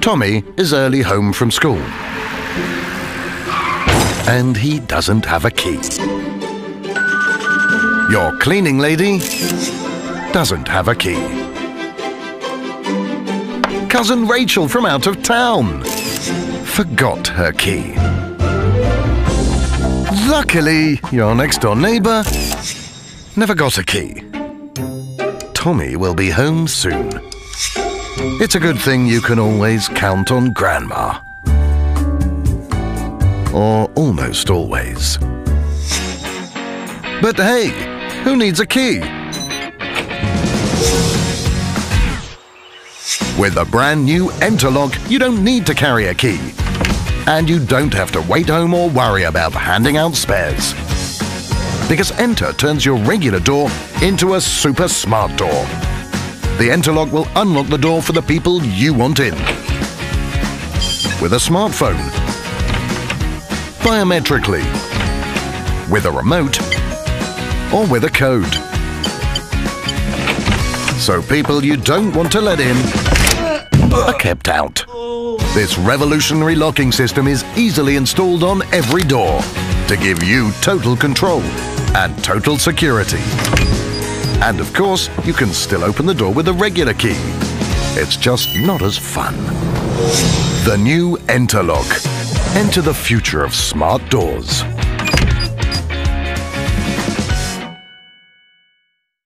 Tommy is early home from school, and he doesn't have a key. Your cleaning lady doesn't have a key. Cousin Rachel from out of town forgot her key. Luckily, your next-door neighbour never got a key. Tommy will be home soon. It's a good thing you can always count on Grandma. Or almost always. But hey, who needs a key? With a brand new ENTR lock, you don't need to carry a key. And you don't have to wait home or worry about handing out spares. Because ENTR turns your regular door into a super smart door. The ENTR lock will unlock the door for the people you want in. With a smartphone, biometrically, with a remote, or with a code. So people you don't want to let in are kept out. This revolutionary locking system is easily installed on every door to give you total control and total security. And of course, you can still open the door with a regular key. It's just not as fun. The new ENTR lock. Enter the future of smart doors.